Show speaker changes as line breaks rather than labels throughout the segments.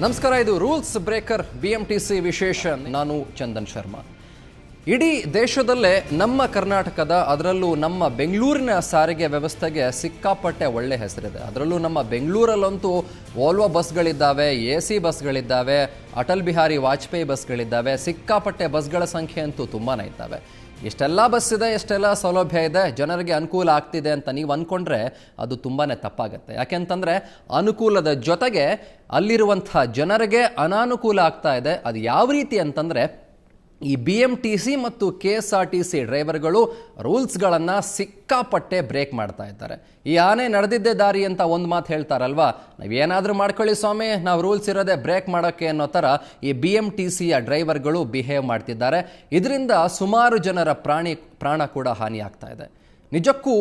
ನಮಸ್ಕಾರ, ಇದು rules breaker BMTC ವಿಶೇಷ. ನಾನು ಚಂದನ್ ಶರ್ಮಾ. ಇಡೀ ದೇಶದಲ್ಲೇ ನಮ್ಮ ಕರ್ನಾಟಕದ, ಅದರಲ್ಲೂ ನಮ್ಮ ಬೆಂಗಳೂರಿನ ಸಾರಿಗೆ ವ್ಯವಸ್ಥೆಗೆ ಸಿಕ್ಕಾಪಟ್ಟೆ ಒಳ್ಳೆ ಹೆಸರಿದೆ. ಅದರಲ್ಲೂ ನಮ್ಮ ಬೆಂಗಳೂರಲ್ಲಂತೂ ವೋಲ್ವೋ ಬಸ್ಗಳಿದ್ದಾವೆ, AC ಬಸ್ಗಳಿದ್ದಾವೆ, ಅಟಲ್ ಬಿಹಾರಿ ವಾಜಪೇಯಿ ಬಸ್ಗಳಿದ್ದಾವೆ. ಸಿಕ್ಕಾಪಟ್ಟೆ ಬಸ್ಗಳ ಸಂಖ್ಯೆ ಅಂತೂ ತುಂಬಾ ಇದ್ದಾವೆ. ಇಷ್ಟೆಲ್ಲ ಬಸ್ ಇದೆ, ಎಷ್ಟೆಲ್ಲ ಸೌಲಭ್ಯ ಇದೆ, ಜನರಿಗೆ ಅನುಕೂಲ ಆಗ್ತಿದೆ ಅಂತ ನೀವು ಅಂದ್ಕೊಂಡ್ರೆ ಅದು ತುಂಬಾ ತಪ್ಪಾಗುತ್ತೆ. ಯಾಕೆಂತಂದರೆ ಅನುಕೂಲದ ಜೊತೆಗೆ ಅಲ್ಲಿರುವಂಥ ಜನರಿಗೆ ಅನಾನುಕೂಲ ಆಗ್ತಾ ಇದೆ. ಅದು ಯಾವ ರೀತಿ ಅಂತಂದರೆ, ಈ BMTC ಮತ್ತು KSRTC ಡ್ರೈವರ್ಗಳು ರೂಲ್ಸ್ಗಳನ್ನು ಸಿಕ್ಕಾಪಟ್ಟೆ ಬ್ರೇಕ್ ಮಾಡ್ತಾ ಇದ್ದಾರೆ. ಈ ಆನೆ ನಡೆದಿದ್ದೇ ದಾರಿ ಅಂತ ಒಂದು ಮಾತು ಹೇಳ್ತಾರಲ್ವಾ, ನಾವೇನಾದರೂ ಮಾಡ್ಕೊಳ್ಳಿ ಸ್ವಾಮಿ, ನಾವು ರೂಲ್ಸ್ ಇರೋದೇ ಬ್ರೇಕ್ ಮಾಡೋಕ್ಕೆ ಅನ್ನೋ ಥರ ಈ BMTCಯ ಡ್ರೈವರ್ಗಳು ಬಿಹೇವ್ ಮಾಡ್ತಿದ್ದಾರೆ. ಇದರಿಂದ ಸುಮಾರು ಜನರ ಪ್ರಾಣ ಕೂಡ ಹಾನಿ ಆಗ್ತಾ ಇದೆ. ನಿಜಕ್ಕೂ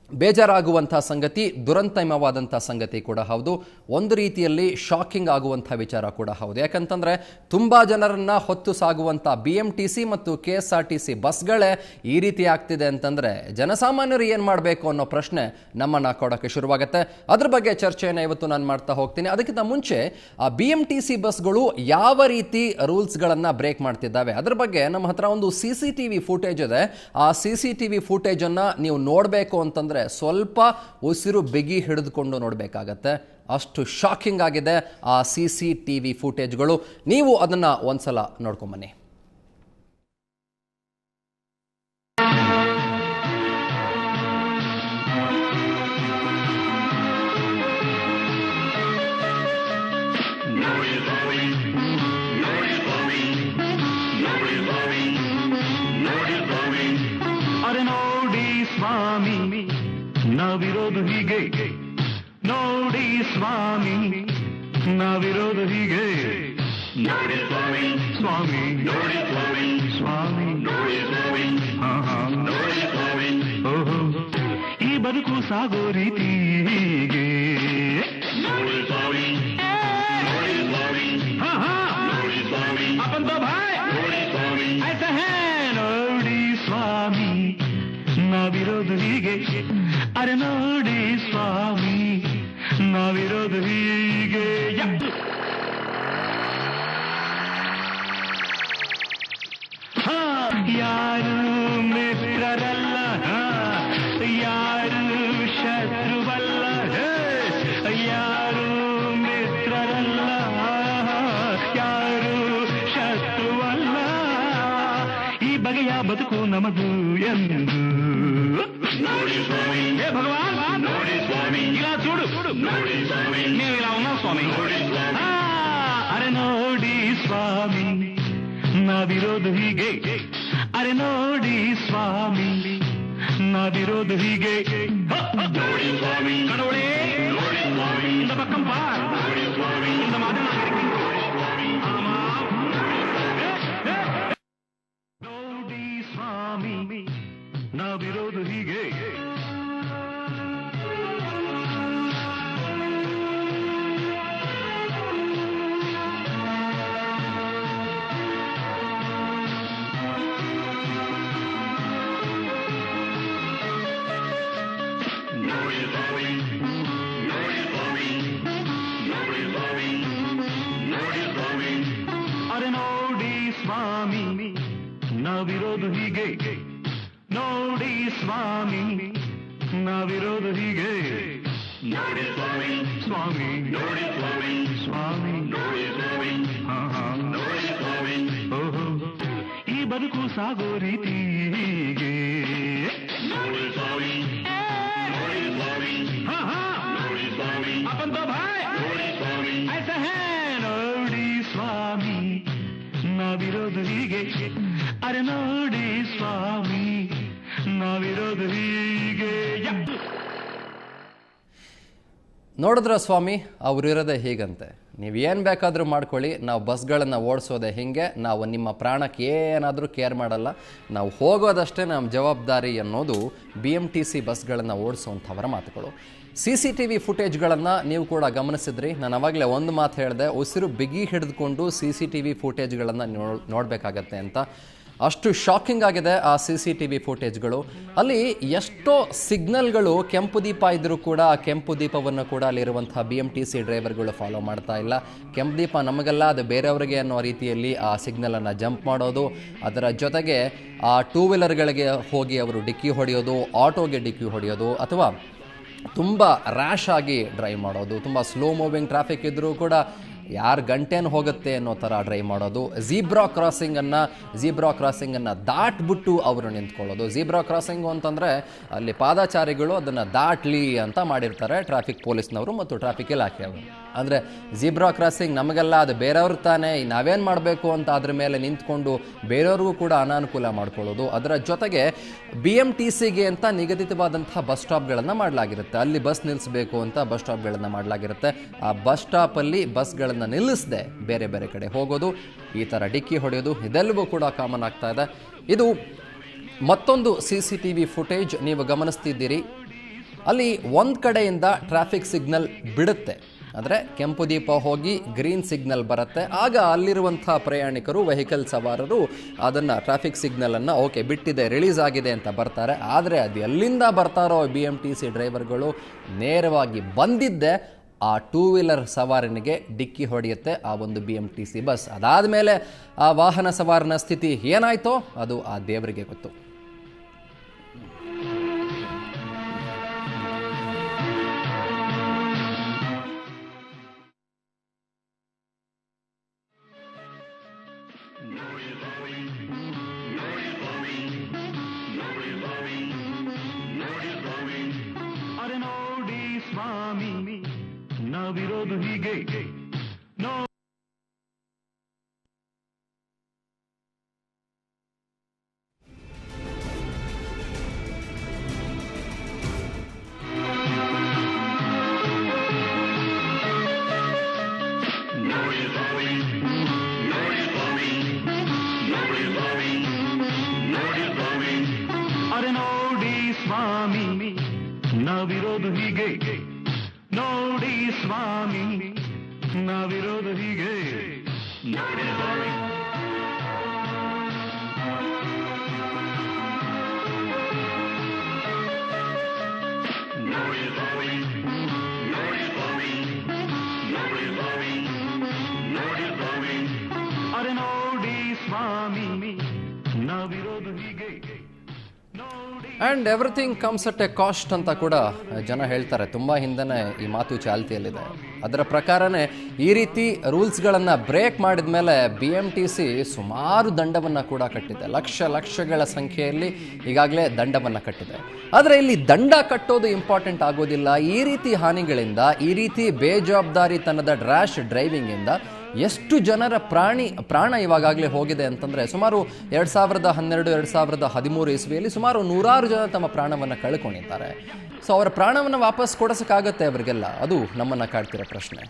ಬೇಜಾರಾಗುವಂಥ ಸಂಗತಿ, ದುರಂತಮಯವಾದಂಥ ಸಂಗತಿ ಕೂಡ ಹೌದು. ಒಂದು ರೀತಿಯಲ್ಲಿ ಶಾಕಿಂಗ್ ಆಗುವಂಥ ವಿಚಾರ ಕೂಡ ಹೌದು. ಯಾಕಂತಂದರೆ ತುಂಬ ಜನರನ್ನು ಹೊತ್ತು ಸಾಗುವಂಥ BMTC ಮತ್ತು KSRTC ಬಸ್ಗಳೇ ಈ ರೀತಿ ಆಗ್ತಿದೆ ಅಂತಂದರೆ ಜನಸಾಮಾನ್ಯರು ಏನು ಮಾಡಬೇಕು ಅನ್ನೋ ಪ್ರಶ್ನೆ ನಮ್ಮನ್ನು ಕೊಡೋಕ್ಕೆ ಶುರುವಾಗುತ್ತೆ. ಅದ್ರ ಬಗ್ಗೆ ಚರ್ಚೆಯನ್ನು ಇವತ್ತು ನಾನು ಮಾಡ್ತಾ ಹೋಗ್ತೀನಿ. ಅದಕ್ಕಿಂತ ಮುಂಚೆ ಆ BMTC ಬಸ್ಗಳು ಯಾವ ರೀತಿ ರೂಲ್ಸ್ಗಳನ್ನು ಬ್ರೇಕ್ ಮಾಡ್ತಿದ್ದಾವೆ ಅದ್ರ ಬಗ್ಗೆ ನಮ್ಮ ಹತ್ರ ಒಂದು CCTV ಫುಟೇಜ್ ಇದೆ. ಆ CCTV ಫುಟೇಜನ್ನು ನೀವು ನೋಡಬೇಕು ಅಂತಂದರೆ ಸ್ವಲ್ಪ ಉಸಿರು ಬಿಗಿ ಹಿಡಿದುಕೊಂಡು ನೋಡಬೇಕಾಗತ್ತೆ. ಅಷ್ಟು ಶಾಕಿಂಗ್ ಆಗಿದೆ ಆ CCTV ಫುಟೇಜ್ಗಳು. ನೀವು ಅದನ್ನ ಒಂದ್ಸಲ ನೋಡ್ಕೊಂಬನ್ನಿ.
ನಾವಿರೋದು ಹೀಗೆ ನೋಡಿ ಸ್ವಾಮಿ, ನಾವಿರೋದು ಹೀಗೆ ನೋಡಿ ಸ್ವಾಮಿ, ಸ್ವಾಮಿ ನೋಡಿ ಸ್ವಾಮಿ, ಸ್ವಾಮಿ ನೋಡಿ ಸ್ವಾಮಿ, ನೋಡಿ ಸ್ವಾಮಿ. ಓಹೋ, ಈ ಬದುಕು ಸಾಗೋ ರೀತಿ ಹೀಗೆ ನೋಡಿ ಸ್ವಾಮಿ, ನೋಡಿ ಸ್ವಾಮಿ, ನೋಡಿ ಸ್ವಾಮಿ, ಅಪ್ಪನ್ ತೋ ಭಾಯ್ ನೋಡಿ ಸ್ವಾಮಿ, ಐಸಾ ಹೈ ನೋಡಿ ಸ್ವಾಮಿ, ನಾವಿರೋದು ಹೀಗೆ. ಅರೆ ನೋಡಿ ಸ್ವಾಮಿ, ನಾವಿರೋದು ಹೀಗೆ. ಯಾರು ಮಿತ್ರರಲ್ಲ, ಯಾರು ಶತ್ರುವಲ್ಲ, ಯಾರು ಮಿತ್ರರಲ್ಲ, ಯಾರು ಶತ್ರುವಲ್ಲ, ಈ ಬಗೆಯ ಬದುಕು ನಮದು ಎಂದು ನೋಡಿ ಸ್ವಾಮಿ. ಹೇ ಭಗವಾನ್ ನೋಡಿ ಸ್ವಾಮಿ, ಇಲ್ಲ చూడు ನೋಡಿ ಸ್ವಾಮಿ, ನೀವು ಇಲ್ಲ ఉన్నావు ಸ್ವಾಮಿ, ನೋಡಿ ಸ್ವಾಮಿ. ಅರೆ ನೋಡಿ ಸ್ವಾಮಿ, ನಾವಿರೋದು ಹೀಗೆ. ಅರೆ ನೋಡಿ ಸ್ವಾಮಿ, ನಾವಿರೋದು ಹೀಗೆ ನೋಡಿ ಸ್ವಾಮಿ. ಕಡವಳೆ ನೋಡಿ ಸ್ವಾಮಿ, ಇಂದ ಪಕ್ಕಂ ಪಾರ್ ನೋಡಿ ಸ್ವಾಮಿ, ಇಂದ ಮಾದನ ನೋಡಿ ಸ್ವಾಮಿ, ನಾವಿರೋದು ಹೀಗೆ. ಅರೆ ನೋಡಿ ಸ್ವಾಮಿ, ನಾವಿರೋದು ಹೀಗೆ ನೋಡಿ ಸ್ವಾಮಿ, ನಾವಿರೋದು ಹೀಗೆ ನೋಡಿ ಸ್ವಾಮಿ, ಸ್ವಾಮಿ ನೋಡಿ ಸ್ವಾಮಿ, ಸ್ವಾಮಿ ನೋಡಿ ಸ್ವಾಮಿ, ನೋಡಿ ಸ್ವಾಮಿ. ಓಹೋ, ಈ ಬದುಕು ಸಾಗೋ ರೀತಿ ಹೀಗೆ ನೋಡಿ ಸ್ವಾಮಿ, ನೋಡಿ ಸ್ವಾಮಿ, ನೋಡಿ ಸ್ವಾಮಿ, ಅಪ್ಪನ್ ತೋ ಭಾಯ್ ನೋಡಿ ಸ್ವಾಮಿ, ಐಸಾ ಹೈ ನೋಡಿ ಸ್ವಾಮಿ, ನಾವಿರೋದು ಹೀಗೆ. ಅರೆ ನೋಡಿ ಸ್ವಾಮಿ, ನಾವಿರೋದು ಹೀಗೆ.
ನೋಡಿದ್ರ ಸ್ವಾಮಿ, ಅವರಿರೋದೇ ಹೀಗಂತೆ. ನೀವು ಏನು ಬೇಕಾದರೂ ಮಾಡ್ಕೊಳ್ಳಿ, ನಾವು ಬಸ್ಗಳನ್ನು ಓಡಿಸೋದೆ ಹೀಗೆ, ನಾವು ನಿಮ್ಮ ಪ್ರಾಣಕ್ಕೆ ಏನಾದರೂ ಕೇರ್ ಮಾಡಲ್ಲ, ನಾವು ಹೋಗೋದಷ್ಟೇ ನಮ್ಮ ಜವಾಬ್ದಾರಿ ಅನ್ನೋದು BMTC ಬಸ್ಗಳನ್ನು ಓಡಿಸುವಂಥವರ ಮಾತುಗಳು. CCTV ಫುಟೇಜ್ಗಳನ್ನು ನೀವು ಕೂಡ ಗಮನಿಸಿದ್ರಿ. ನಾನು ಅವಾಗಲೇ ಒಂದು ಮಾತು ಹೇಳಿದೆ, ಉಸಿರು ಬಿಗಿ ಹಿಡಿದುಕೊಂಡು CCTV ಫುಟೇಜ್ಗಳನ್ನು ನೋಡಬೇಕಾಗತ್ತೆ ಅಂತ. ಅಷ್ಟು ಶಾಕಿಂಗ್ ಆಗಿದೆ ಆ CCTV ಫುಟೇಜ್ಗಳು. ಅಲ್ಲಿ ಎಷ್ಟೋ ಸಿಗ್ನಲ್ಗಳು ಕೆಂಪು ದೀಪ ಇದ್ದರೂ ಕೂಡ ಆ ಕೆಂಪು ದೀಪವನ್ನು ಕೂಡ ಅಲ್ಲಿರುವಂತಹ BMTC ಡ್ರೈವರ್ಗಳು ಫಾಲೋ ಮಾಡ್ತಾ ಇಲ್ಲ. ಕೆಂಪು ದೀಪ ನಮಗೆಲ್ಲ ಅದು ಬೇರೆಯವರಿಗೆ ಅನ್ನೋ ರೀತಿಯಲ್ಲಿ ಆ ಸಿಗ್ನಲನ್ನು ಜಂಪ್ ಮಾಡೋದು, ಅದರ ಜೊತೆಗೆ ಆ ಟೂ ವೀಲರ್ಗಳಿಗೆ ಹೋಗಿ ಅವರು ಡಿಕ್ಕಿ ಹೊಡೆಯೋದು, ಆಟೋಗೆ ಡಿಕ್ಕಿ ಹೊಡೆಯೋದು, ಅಥವಾ ತುಂಬ ರ್ಯಾಶ್ ಆಗಿ ಡ್ರೈವ್ ಮಾಡೋದು, ತುಂಬ ಸ್ಲೋ ಮೂವಿಂಗ್ ಟ್ರಾಫಿಕ್ ಇದ್ದರೂ ಕೂಡ ಯಾರು ಗಂಟೇನು ಹೋಗುತ್ತೆ ಅನ್ನೋ ಥರ ಡ್ರೈವ್ ಮಾಡೋದು, ಝೀಬ್ರಾ ಕ್ರಾಸಿಂಗನ್ನು ದಾಟ್ಬಿಟ್ಟು ಅವರು ನಿಂತ್ಕೊಳ್ಳೋದು. ಝೀಬ್ರಾ ಕ್ರಾಸಿಂಗು ಅಂತಂದರೆ ಅಲ್ಲಿ ಪಾದಚಾರಿಗಳು ಅದನ್ನು ದಾಟ್ಲಿ ಅಂತ ಮಾಡಿರ್ತಾರೆ ಟ್ರಾಫಿಕ್ ಪೊಲೀಸ್ನವರು ಮತ್ತು ಟ್ರಾಫಿಕ್ ಇಲಾಖೆಯವರು. ಅಂದರೆ ಝೀಬ್ರಾ ಕ್ರಾಸಿಂಗ್ ನಮಗೆಲ್ಲ ಅದು ಬೇರೆಯವ್ರಿಗೆ ತಾನೇ, ನಾವೇನು ಮಾಡಬೇಕು ಅಂತ ಅದ್ರ ಮೇಲೆ ನಿಂತ್ಕೊಂಡು ಬೇರೆಯವ್ರಿಗೂ ಕೂಡ ಅನಾನುಕೂಲ ಮಾಡ್ಕೊಳ್ಳೋದು. ಅದರ ಜೊತೆಗೆ BMTCಗೆ ಅಂತ ನಿಗದಿತವಾದಂಥ ಬಸ್ ಸ್ಟಾಪ್ಗಳನ್ನು ಮಾಡಲಾಗಿರುತ್ತೆ. ಅಲ್ಲಿ ಬಸ್ ನಿಲ್ಲಿಸಬೇಕು ಅಂತ ಬಸ್ ಸ್ಟಾಪ್ಗಳನ್ನು ಮಾಡಲಾಗಿರುತ್ತೆ. ಆ ಬಸ್ ಸ್ಟಾಪಲ್ಲಿ ಬಸ್ಗಳನ್ನು ನಿಲ್ಲಿಸದೆ ಬೇರೆ ಬೇರೆ ಕಡೆ ಹೋಗೋದು, ಈ ಥರ ಡಿಕ್ಕಿ ಹೊಡೆಯೋದು, ಇದೆಲ್ಲವೂ ಕೂಡ ಕಾಮನ್ ಆಗ್ತಾ ಇದೆ. ಇದು ಮತ್ತೊಂದು CCTV ಫುಟೇಜ್ ನೀವು ಗಮನಿಸ್ತಿದ್ದೀರಿ. ಅಲ್ಲಿ ಒಂದು ಕಡೆಯಿಂದ ಟ್ರಾಫಿಕ್ ಸಿಗ್ನಲ್ ಬಿಡುತ್ತೆ, ಅಂದರೆ ಕೆಂಪು ದೀಪ ಹೋಗಿ ಗ್ರೀನ್ ಸಿಗ್ನಲ್ ಬರುತ್ತೆ. ಆಗ ಅಲ್ಲಿರುವಂಥ ಪ್ರಯಾಣಿಕರು, ವೆಹಿಕಲ್ ಸವಾರರು ಅದನ್ನು ಟ್ರಾಫಿಕ್ ಸಿಗ್ನಲನ್ನು ಓಕೆ ಬಿಟ್ಟಿದೆ, ರಿಲೀಸ್ ಆಗಿದೆ ಅಂತ ಬರ್ತಾರೆ. ಆದರೆ ಅದು ಎಲ್ಲಿಂದ ಬರ್ತಾರೋ BMTC ಡ್ರೈವರ್ಗಳು ನೇರವಾಗಿ ಬಂದಿದ್ದೆ ಆ ಟೂ ವೀಲರ್ ಸವಾರನಿಗೆ ಡಿಕ್ಕಿ ಹೊಡೆಯುತ್ತೆ ಆ ಒಂದು BMTC ಬಸ್. ಅದಾದಮೇಲೆ ಆ ವಾಹನ ಸವಾರನ ಸ್ಥಿತಿ ಏನಾಯ್ತೋ ಅದು ಆ ದೇವರಿಗೆ ಗೊತ್ತು.
ಅರೆ ನೋಡಿ ಸ್ವಾಮಿ ನಾವಿರೋದು ಹೀಗೆ, ಅರೆ ನೋಡಿ ಸ್ವಾಮಿ ನಾವಿರೋದು ಹೀಗೆ, ನೋಡಿ ಸ್ವಾಮಿ ನಾವಿರೋದು ಹೀಗೆ, ನೋಡಿ ಸ್ವಾಮಿ. ನೋಡಿ ಸ್ವಾಮಿ, ನೋಡಿ ಸ್ವಾಮಿ, ನೋಡಿ ಸ್ವಾಮಿ, ನೋಡಿ ಸ್ವಾಮಿ. ಅರೆ ನೋಡಿ ಸ್ವಾಮಿ ನಾವಿರೋದು ಹೀಗೆ.
And everything comes at A cost ಅಂತ ಕೂಡ ಜನ ಹೇಳ್ತಾರೆ. ತುಂಬ ಹಿಂದೆನೇ ಈ ಮಾತು ಚಾಲ್ತಿಯಲ್ಲಿದೆ. ಅದರ ಪ್ರಕಾರನೇ ಈ ರೀತಿ ರೂಲ್ಸ್ಗಳನ್ನು ಬ್ರೇಕ್ ಮಾಡಿದ ಮೇಲೆ BMTC ಸುಮಾರು ದಂಡವನ್ನು ಕೂಡ ಕಟ್ಟಿದೆ. ಲಕ್ಷಗಳ ಸಂಖ್ಯೆಯಲ್ಲಿ ಈಗಾಗಲೇ ದಂಡವನ್ನು ಕಟ್ಟಿದೆ. ಆದರೆ ಇಲ್ಲಿ ದಂಡ ಕಟ್ಟೋದು ಇಂಪಾರ್ಟೆಂಟ್ ಆಗೋದಿಲ್ಲ. ಈ ರೀತಿ ಹಾನಿಗಳಿಂದ, ಈ ರೀತಿ ಬೇಜವಾಬ್ದಾರಿತನದ ರ್ಯಾಶ್ ಡ್ರೈವಿಂಗಿಂದ ಎಷ್ಟು ಜನರ ಪ್ರಾಣ ಇವಾಗಲೇ ಹೋಗಿದೆ ಅಂತಂದರೆ ಸುಮಾರು 2012-2013 ಇಸ್ವಿಯಲ್ಲಿ ಸುಮಾರು 100 ಜನ ತಮ್ಮ ಪ್ರಾಣವನ್ನು ಕಳ್ಕೊಂಡಿದ್ದಾರೆ. ಸೊ ಅವರ ಪ್ರಾಣವನ್ನು ವಾಪಸ್ ಕೊಡಿಸೋಕ್ಕಾಗತ್ತೆ ಅವರಿಗೆಲ್ಲ? ಅದು ನಮ್ಮನ್ನು ಕಾಡ್ತಿರೋ ಪ್ರಶ್ನೆ.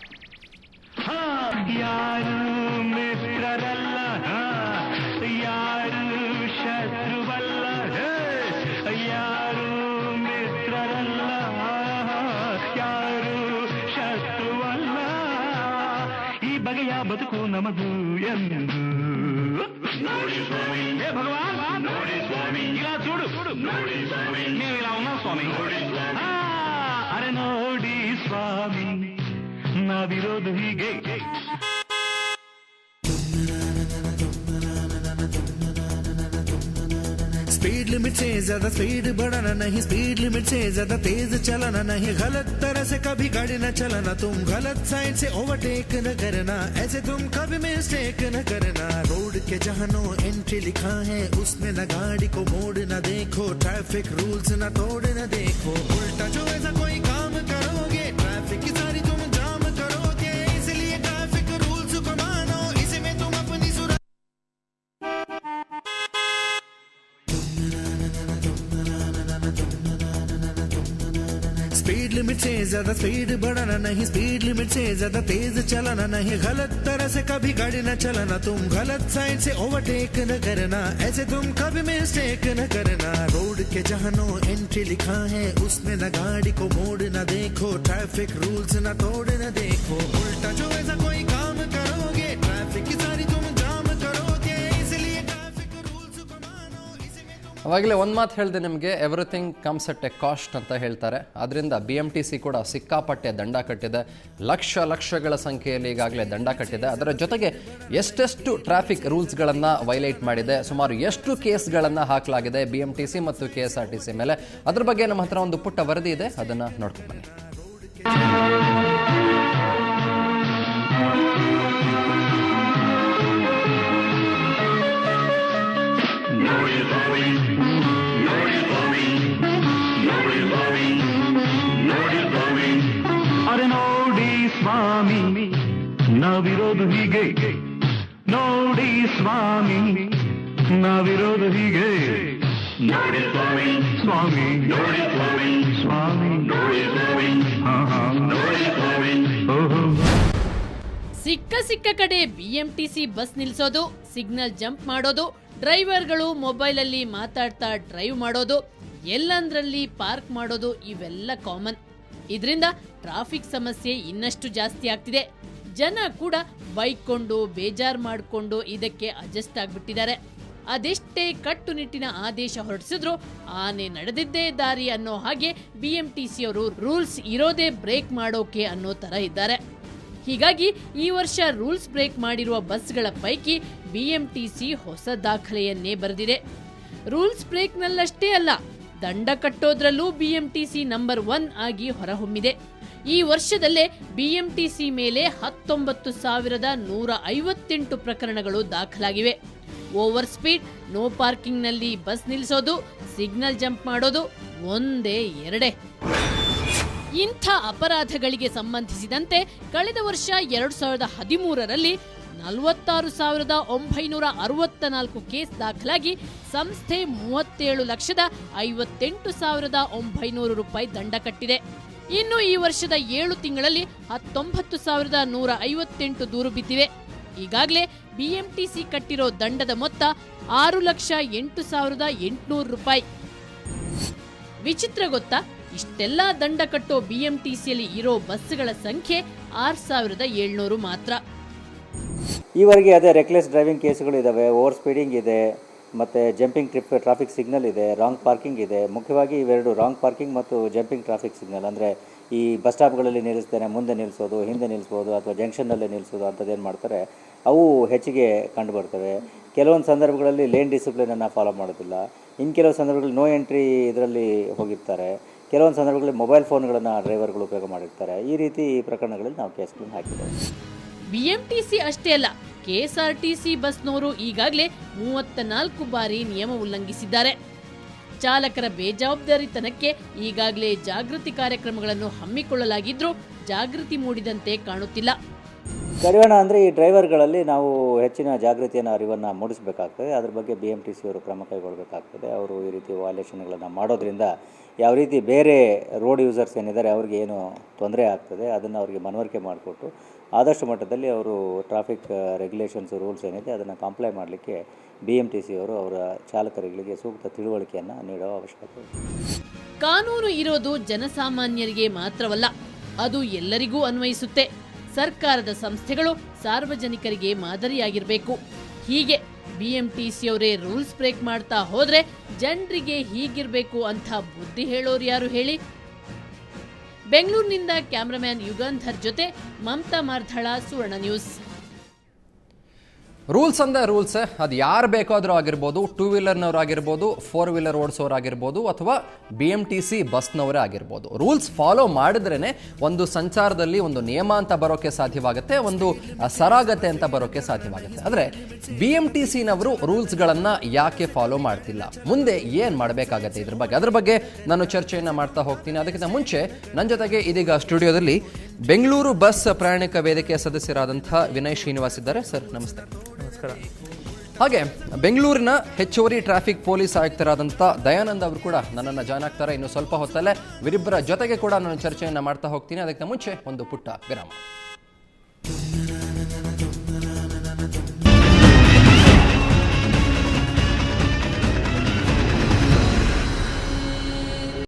ಯಾರು ಮಿತ್ರರಲ್ಲ, ಯಾರು ಶತ್ರುವಲ್ಲ, ಯಾರು ಮಿತ್ರರಲ್ಲ, ಯಾರು ಶತ್ರುವಲ್ಲ, ಈ ಬಗೆಯ ಬದುಕು ನಮದು ಎಂದು ನೋಡಿ ಸ್ವಾಮಿ. ಹೇ ಭಗವಾನ್ ನೋಡಿ ಸ್ವಾಮಿ, ಇಲ್ಲ చూడు ನೋಡಿ ಸ್ವಾಮಿ, ನೀವು ಇಲ್ಲ ఉన్నావు ಸ್ವಾಮಿ, ನೋಡಿ ಸ್ವಾಮಿ. ಅರೆ ನೋಡಿ ಸ್ವಾಮಿ ನಾವಿರೋದು ಹೀಗೆ.
स्पीड लिमिट से ज्यादा स्पीड बढ़ाना नहीं, स्पीड लिमिट से ज्यादा तेज चलाना नहीं, गलत तरह से कभी गाड़ी न चलाना, तुम गलत साइड से ओवरटेक न करना, ऐसे तुम कभी मिस्टेक न करना। रोड के जहाँ नो एंट्री लिखा है उसमें न गाड़ी को मोड़ न देखो, ट्रैफिक रूल्स न तोड़ न देखो, उल्टा जो ऐसा कोई काम करोगे ट्रैफिक की सारी तुम जाम करोगे, इसलिए ट्रैफिक रूल्स को मानो, इसी में तुम अपनी सुरक्षा। स्पीड लिमिट से ज्यादा स्पीड बढ़ाना नहीं, स्पीड लिमिट से ज्यादा तेज चलाना नहीं, गलत तरह से कभी गाड़ी न चलाना, तुम गलत साइड से ओवरटेक न करना, ऐसे तुम कभी मिस्टेक न करना। रोड के जहाँ नो एंट्री लिखा है उसमें न गाड़ी को मोड़ न देखो, ट्रैफिक रूल्स न तोड़ न देखो, उल्टा जो ऐसा कोई काम करोगे ट्रैफिक की सारी तुम जाम करोगे, इसलिए ट्रैफिक रूल्स
ಅವಾಗಲೇ ಒಂದು ಮಾತು ಹೇಳಿದೆ ನಿಮಗೆ, everything comes at A cost ಅಂತ ಹೇಳ್ತಾರೆ. ಆದ್ದರಿಂದ BMTC ಕೂಡ ಸಿಕ್ಕಾಪಟ್ಟೆ ದಂಡ ಕಟ್ಟಿದೆ, ಲಕ್ಷಗಳ ಸಂಖ್ಯೆಯಲ್ಲಿ ಈಗಾಗಲೇ ದಂಡ ಕಟ್ಟಿದೆ. ಅದರ ಜೊತೆಗೆ ಎಷ್ಟೆಷ್ಟು ಟ್ರಾಫಿಕ್ ರೂಲ್ಸ್ಗಳನ್ನು ವೈಲೇಟ್ ಮಾಡಿದೆ, ಸುಮಾರು ಎಷ್ಟು ಕೇಸ್ಗಳನ್ನು ಹಾಕಲಾಗಿದೆ BMTC ಮತ್ತು KSRTC ಮೇಲೆ, ಅದ್ರ ಬಗ್ಗೆ ನಮ್ಮ ಹತ್ರ ಒಂದು ಪುಟ್ಟ ವರದಿ ಇದೆ, ಅದನ್ನು ನೋಡ್ಕೊಂಡು ಬನ್ನಿ.
ಅರೆ ನೋಡಿ ಸ್ವಾಮಿ ನಾವಿರೋದು ಹೀಗೆ, ನೋಡಿ ಸ್ವಾಮಿ ನಾವಿರೋದು ಹೀಗೆ, ನೋಡಿ ಸ್ವಾಮಿ ಸ್ವಾಮಿ ನೋಡಿ ಸ್ವಾಮಿ ಸ್ವಾಮಿ ನೋಡಿ ಸ್ವಾಮಿ ನೋಡಿ ಸ್ವಾಮಿ. ಓಹೋ,
ಸಿಕ್ಕ ಕಡೆ BMTC ಬಸ್ ನಿಲ್ಸೋದು, ಸಿಗ್ನಲ್ ಜಂಪ್ ಮಾಡೋದು, ಡ್ರೈವರ್ಗಳು ಮೊಬೈಲಲ್ಲಿ ಮಾತಾಡ್ತಾ ಡ್ರೈವ್ ಮಾಡೋದು, ಎಲ್ಲಂದ್ರಲ್ಲಿ ಪಾರ್ಕ್ ಮಾಡೋದು, ಇವೆಲ್ಲ ಕಾಮನ್. ಇದರಿಂದ ಟ್ರಾಫಿಕ್ ಸಮಸ್ಯೆ ಇನ್ನಷ್ಟು ಜಾಸ್ತಿ ಆಗ್ತಿದೆ. ಜನ ಕೂಡ ಬೈಕೊಂಡು ಬೇಜಾರು ಮಾಡಿಕೊಂಡು ಇದಕ್ಕೆ ಅಡ್ಜಸ್ಟ್ ಆಗ್ಬಿಟ್ಟಿದ್ದಾರೆ. ಅದೆಷ್ಟೇ ಕಟ್ಟುನಿಟ್ಟಿನ ಆದೇಶ ಹೊರಡಿಸಿದ್ರು ಆನೆ ನಡೆದಿದ್ದೇ ದಾರಿ ಅನ್ನೋ ಹಾಗೆ BMTC ಅವರು ರೂಲ್ಸ್ ಇರೋದೇ ಬ್ರೇಕ್ ಮಾಡೋಕೆ ಅನ್ನೋ ತರ ಇದ್ದಾರೆ. ಹೀಗಾಗಿ ಈ ವರ್ಷ ರೂಲ್ಸ್ ಬ್ರೇಕ್ ಮಾಡಿರುವ ಬಸ್ಗಳ ಪೈಕಿ BMTC ಹೊಸ ದಾಖಲೆಯನ್ನೇ ಬರೆದಿದೆ. ರೂಲ್ಸ್ ಬ್ರೇಕ್ನಲ್ಲಷ್ಟೇ ಅಲ್ಲ, ದಂಡ ಕಟ್ಟೋದ್ರಲ್ಲೂ BMTC ನಂಬರ್ 1 ಆಗಿ ಹೊರಹೊಮ್ಮಿದೆ. ಈ ವರ್ಷದಲ್ಲೇ BMTC ಮೇಲೆ 19,158 ಪ್ರಕರಣಗಳು ದಾಖಲಾಗಿವೆ. ಓವರ್ ಸ್ಪೀಡ್, ನೋ ಪಾರ್ಕಿಂಗ್ನಲ್ಲಿ ಬಸ್ ನಿಲ್ಲಿಸೋದು, ಸಿಗ್ನಲ್ ಜಂಪ್ ಮಾಡೋದು ಒಂದೇ ಎರಡೇ. ಇಂಥ ಅಪರಾಧಗಳಿಗೆ ಸಂಬಂಧಿಸಿದಂತೆ ಕಳೆದ ವರ್ಷ 2013ರಲ್ಲಿ 46,964 ಕೇಸ್ ದಾಖಲಾಗಿ ಸಂಸ್ಥೆ 37,58,900 ರೂಪಾಯಿ ದಂಡ ಕಟ್ಟಿದೆ. ಇನ್ನು ಈ ವರ್ಷದ 7 ತಿಂಗಳಲ್ಲಿ 19,158 ದೂರು ಬಿದ್ದಿವೆ. ಈಗಾಗಲೇ BMTC ಕಟ್ಟಿರೋ ದಂಡದ ಮೊತ್ತ 6,08,800 ರೂಪಾಯಿ. ವಿಚಿತ್ರ ಗೊತ್ತಾ, ಇಷ್ಟೆಲ್ಲ ದಂಡ ಕಟ್ಟೋ BMTCಯಲ್ಲಿ ಇರೋ ಬಸ್ಗಳ ಸಂಖ್ಯೆ 6,700 ಮಾತ್ರ.
ಈವರೆಗೆ ಅದೇ ರೆಕ್ಲೆಸ್ ಡ್ರೈವಿಂಗ್ ಕೇಸುಗಳು ಇದ್ದಾವೆ, ಓವರ್ ಸ್ಪೀಡಿಂಗ್ ಇದೆ, ಮತ್ತು ಜಂಪಿಂಗ್ ಟ್ರಾಫಿಕ್ ಸಿಗ್ನಲ್ ಇದೆ, ರಾಂಗ್ ಪಾರ್ಕಿಂಗ್ ಇದೆ. ಮುಖ್ಯವಾಗಿ ಇವೆರಡು, ರಾಂಗ್ ಪಾರ್ಕಿಂಗ್ ಮತ್ತು ಜಂಪಿಂಗ್ ಟ್ರಾಫಿಕ್ ಸಿಗ್ನಲ್. ಅಂದರೆ ಈ ಬಸ್ ಸ್ಟಾಪ್ಗಳಲ್ಲಿ ನಿಲ್ಲಿಸ್ತೇನೆ, ಮುಂದೆ ನಿಲ್ಲಿಸೋದು, ಹಿಂದೆ ನಿಲ್ಲಿಸ್ಬೋದು, ಅಥವಾ ಜಂಕ್ಷನ್ನಲ್ಲೇ ನಿಲ್ಲಿಸೋದು ಅಂಥದ್ದೇನು ಮಾಡ್ತಾರೆ, ಅವು ಹೆಚ್ಚಿಗೆ ಕಂಡುಬರ್ತವೆ. ಕೆಲವೊಂದು ಸಂದರ್ಭಗಳಲ್ಲಿ ಲೇನ್ ಡಿಸಿಪ್ಲಿನನ್ನು ಫಾಲೋ ಮಾಡೋದಿಲ್ಲ. ಇನ್ನು ಕೆಲವು ಸಂದರ್ಭಗಳಲ್ಲಿ ನೋ ಎಂಟ್ರಿ ಇದರಲ್ಲಿ ಹೋಗಿರ್ತಾರೆ. ಕೆಲವೊಂದು ಸಂದರ್ಭಗಳಲ್ಲಿ ಮೊಬೈಲ್ ಫೋನ್ಗಳನ್ನು ಡ್ರೈವರ್ಗಳು ಉಪಯೋಗ ಮಾಡಿರ್ತಾರೆ. ಈ ರೀತಿ ಪ್ರಕರಣಗಳಲ್ಲಿ ನಾವು ಕೇಸ್ಗಳನ್ನು ಹಾಕಿದ್ದೇವೆ.
BMTC ಅಷ್ಟೇ ಅಲ್ಲ, KSRTC ಬಸ್ನವರು ಈಗಾಗಲೇ 34 ಬಾರಿ ನಿಯಮ ಉಲ್ಲಂಘಿಸಿದ್ದಾರೆ. ಚಾಲಕರ ಬೇಜವಾಬ್ದಾರಿತನಕ್ಕೆ ಈಗಾಗಲೇ ಜಾಗೃತಿ ಕಾರ್ಯಕ್ರಮಗಳನ್ನು ಹಮ್ಮಿಕೊಳ್ಳಲಾಗಿದ್ರೂ ಜಾಗೃತಿ ಮೂಡಿದಂತೆ ಕಾಣುತ್ತಿಲ್ಲ.
ಕಡಿವಾಣ ಅಂದರೆ ಈ ಡ್ರೈವರ್ಗಳಲ್ಲಿ ನಾವು ಹೆಚ್ಚಿನ ಜಾಗೃತಿಯನ್ನು ಅರಿವನ್ನು ಮೂಡಿಸಬೇಕಾಗ್ತದೆ. ಅದ್ರ ಬಗ್ಗೆ BMTC ಅವರು ಕ್ರಮ ಕೈಗೊಳ್ಳಬೇಕಾಗ್ತದೆ. ಅವರು ಈ ರೀತಿ ವಾಲ್ಯೂಷನ್ಗಳನ್ನು ಮಾಡೋದ್ರಿಂದ ಯಾವ ರೀತಿ ಬೇರೆ ರೋಡ್ ಯೂಸರ್ಸ್ ಏನಿದ್ದಾರೆ ಅವ್ರಿಗೆ ಏನು ತೊಂದರೆ ಆಗ್ತದೆ ಅದನ್ನು ಅವರಿಗೆ ಮನವರಿಕೆ ಮಾಡಿಕೊಟ್ಟು ಆದಷ್ಟು ಮಟ್ಟದಲ್ಲಿ ಅವರು ಟ್ರಾಫಿಕ್ ರೆಗ್ಯುಲೇಷನ್ಸ್ ರೂಲ್ಸ್ ಏನಿದೆ ಅದನ್ನು ಕಂಪ್ಲೈ ಮಾಡಲಿಕ್ಕೆ BMTC ಅವರು ಅವರ ಚಾಲಕರಿಗೆ ಸೂಕ್ತ ತಿಳುವಳಿಕೆಯನ್ನು ನೀಡುವ ಅವಶ್ಯಕತೆ ಇದೆ.
ಕಾನೂನು ಇರೋದು ಜನಸಾಮಾನ್ಯರಿಗೆ ಮಾತ್ರವಲ್ಲ, ಅದು ಎಲ್ಲರಿಗೂ ಅನ್ವಯಿಸುತ್ತೆ. ಸರ್ಕಾರದ ಸಂಸ್ಥೆಗಳು ಸಾರ್ವಜನಿಕರಿಗೆ ಮಾದರಿಯಾಗಿರಬೇಕು. ಹೀಗೆ BMTC ಅವರೇ ರೂಲ್ಸ್ ಬ್ರೇಕ್ ಮಾಡ್ತಾ ಹೋದ್ರೆ ಜನರಿಗೆ ಹೀಗಿರ್ಬೇಕು ಅಂತ ಬುದ್ಧಿ ಹೇಳೋರು ಯಾರು ಹೇಳಿ? ಬೆಂಗಳೂರಿನಿಂದ ಕ್ಯಾಮರಾಮ್ಯಾನ್ ಯುಗಂಧರ್ ಜೊತೆ ಮಮತಾ ಮಾರ್ಧಳ, ಸುವರ್ಣ ನ್ಯೂಸ್.
ರೂಲ್ಸ್ ಅಂದರೆ ರೂಲ್ಸೇ, ಅದು ಯಾರು ಬೇಕಾದರೂ ಆಗಿರ್ಬೋದು, 2 ವೀಲರ್ನವ್ರು ಆಗಿರ್ಬೋದು, 4 ವೀಲರ್ ಓಡಿಸೋರು ಆಗಿರ್ಬೋದು, ಅಥವಾ BMTC ಬಸ್ನವರೇ ಆಗಿರ್ಬೋದು. ರೂಲ್ಸ್ ಫಾಲೋ ಮಾಡಿದ್ರೇ ಒಂದು ಸಂಚಾರದಲ್ಲಿ ಒಂದು ನಿಯಮ ಅಂತ ಬರೋಕ್ಕೆ ಸಾಧ್ಯವಾಗುತ್ತೆ, ಒಂದು ಸರಾಗತೆ ಅಂತ ಬರೋಕ್ಕೆ ಸಾಧ್ಯವಾಗುತ್ತೆ. ಆದರೆ BMTCನವರು ರೂಲ್ಸ್ಗಳನ್ನು ಯಾಕೆ ಫಾಲೋ ಮಾಡ್ತಿಲ್ಲ, ಮುಂದೆ ಏನು ಮಾಡಬೇಕಾಗತ್ತೆ ಅದ್ರ ಬಗ್ಗೆ ನಾನು ಚರ್ಚೆಯನ್ನು ಮಾಡ್ತಾ ಹೋಗ್ತೀನಿ. ಅದಕ್ಕಿಂತ ಮುಂಚೆ ನನ್ನ ಜೊತೆಗೆ ಇದೀಗ ಸ್ಟುಡಿಯೋದಲ್ಲಿ ಬೆಂಗಳೂರು ಬಸ್ ಪ್ರಯಾಣಿಕ ವೇದಿಕೆಯ ಸದಸ್ಯರಾದಂಥ ವಿನಯ್ ಶ್ರೀನಿವಾಸ್ ಇದ್ದಾರೆ. ಸರ್ ನಮಸ್ತೆ.
ನಮಸ್ಕಾರ.
ಹಾಗೆ ಬೆಂಗಳೂರಿನ ಹೆಚ್ಚುವರಿ ಟ್ರಾಫಿಕ್ ಪೊಲೀಸ್ ಆಯುಕ್ತರಾದಂಥ ದಯಾನಂದ್ ಅವರು ಕೂಡ ನನ್ನನ್ನು ಜಾಯ್ನ್ ಆಗ್ತಾರೆ ಇನ್ನು ಸ್ವಲ್ಪ ಹೊತ್ತಲ್ಲೇ. ಇವರಿಬ್ಬರ ಜೊತೆಗೆ ಕೂಡ ನಾನು ಚರ್ಚೆಯನ್ನು ಮಾಡ್ತಾ ಹೋಗ್ತೀನಿ. ಅದಕ್ಕೆ ಮುಂಚೆ ಒಂದು ಪುಟ್ಟ ವಿರಾಮ.